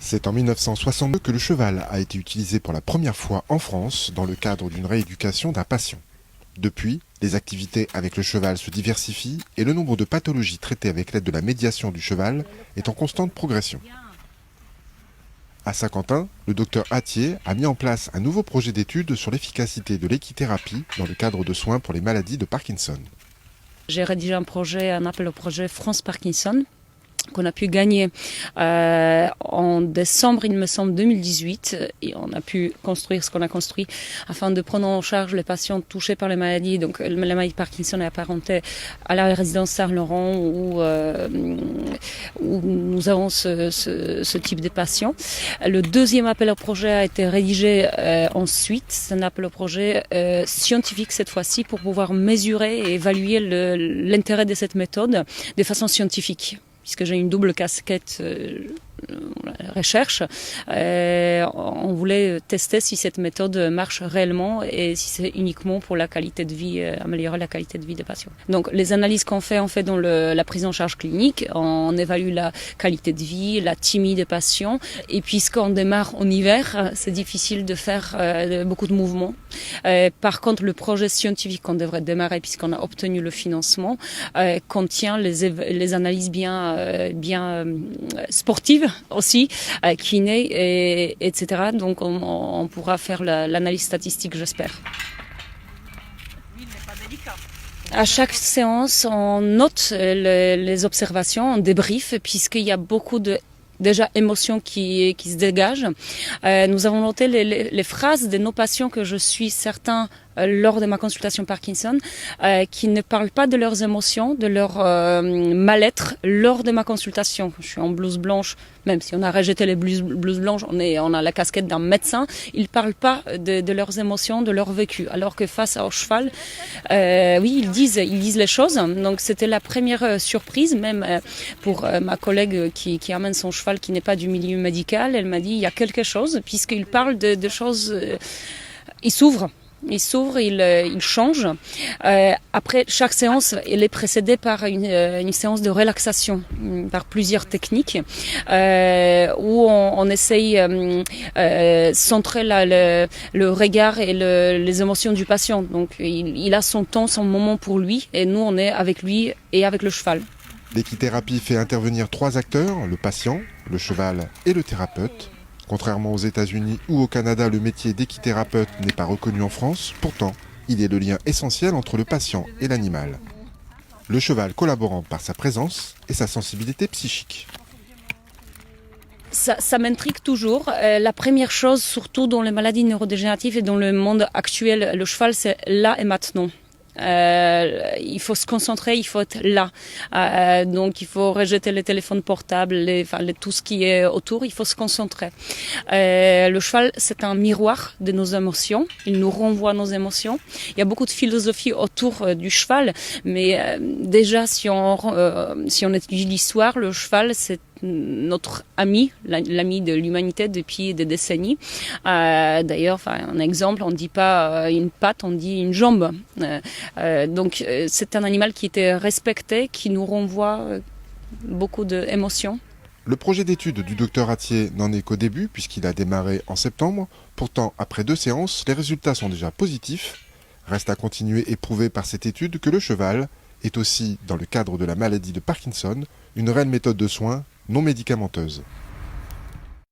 C'est en 1962 que le cheval a été utilisé pour la première fois en France dans le cadre d'une rééducation d'un patient. Depuis, les activités avec le cheval se diversifient et le nombre de pathologies traitées avec l'aide de la médiation du cheval est en constante progression. À Saint-Quentin, le docteur Attier a mis en place un nouveau projet d'étude sur l'efficacité de l'équithérapie dans le cadre de soins pour les maladies de Parkinson. J'ai rédigé un appel au projet France Parkinson qu'on a pu gagner en décembre, il me semble, 2018. Et on a pu construire ce qu'on a construit afin de prendre en charge les patients touchés par les maladies. Donc la maladie de Parkinson est apparentée à la résidence Saint-Laurent où nous avons ce type de patients. Le deuxième appel au projet a été rédigé ensuite. C'est un appel au projet scientifique cette fois-ci pour pouvoir mesurer et évaluer l'intérêt de cette méthode de façon scientifique. Puisque j'ai une double casquette recherche, on voulait tester si cette méthode marche réellement et si c'est uniquement pour la qualité de vie, améliorer la qualité de vie des patients. Donc les analyses qu'on fait, on fait dans la prise en charge clinique, on évalue la qualité de vie, la timide des patients, et puisqu'on démarre en hiver, c'est difficile de faire beaucoup de mouvements. Par contre, le projet scientifique qu'on devrait démarrer, puisqu'on a obtenu le financement, contient les analyses bien sportives aussi, kiné, etc. Donc on pourra faire l'analyse statistique, j'espère. À chaque séance, on note les observations, on débrief, puisqu'il y a beaucoup de émotions qui se dégagent. Nous avons noté les phrases de nos patients que je suis certain lors de ma consultation Parkinson, qui ne parlent pas de leurs émotions, de leur mal-être lors de ma consultation. Je suis en blouse blanche, même si on a rejeté les blouses blanches, on a la casquette d'un médecin. Ils parlent pas de leurs émotions, de leur vécu. Alors que face au cheval, oui, ils disent les choses. Donc c'était la première surprise, même pour ma collègue qui amène son cheval qui n'est pas du milieu médical. Elle m'a dit il y a quelque chose, puisqu'il parle de choses. Il s'ouvre, il change. Après chaque séance, elle est précédée par une séance de relaxation, par plusieurs techniques, où on essaye centrer le regard et les émotions du patient. Donc il a son temps, son moment pour lui, et nous on est avec lui et avec le cheval. L'équithérapie fait intervenir 3 acteurs, le patient, le cheval et le thérapeute. Contrairement aux États-Unis ou au Canada, le métier d'équithérapeute n'est pas reconnu en France. Pourtant, il est le lien essentiel entre le patient et l'animal. Le cheval collaborant par sa présence et sa sensibilité psychique. Ça m'intrigue toujours. La première chose, surtout dans les maladies neurodégénératives et dans le monde actuel, le cheval, c'est là et maintenant. Il faut se concentrer, il faut être là. Donc il faut rejeter les téléphones portables, tout ce qui est autour, il faut se concentrer. Le cheval, c'est un miroir de nos émotions, il nous renvoie nos émotions. Il y a beaucoup de philosophie autour du cheval, mais déjà si on étudie l'histoire, le cheval, c'est notre ami, l'ami de l'humanité depuis des décennies. D'ailleurs, un exemple, on ne dit pas une patte, on dit une jambe. Donc c'est un animal qui était respecté, qui nous renvoie beaucoup d'émotions. Le projet d'étude du docteur Attier n'en est qu'au début puisqu'il a démarré en septembre. Pourtant, après 2 séances, les résultats sont déjà positifs. Reste à continuer et prouver par cette étude que le cheval est aussi, dans le cadre de la maladie de Parkinson, une réelle méthode de soins non médicamenteuse.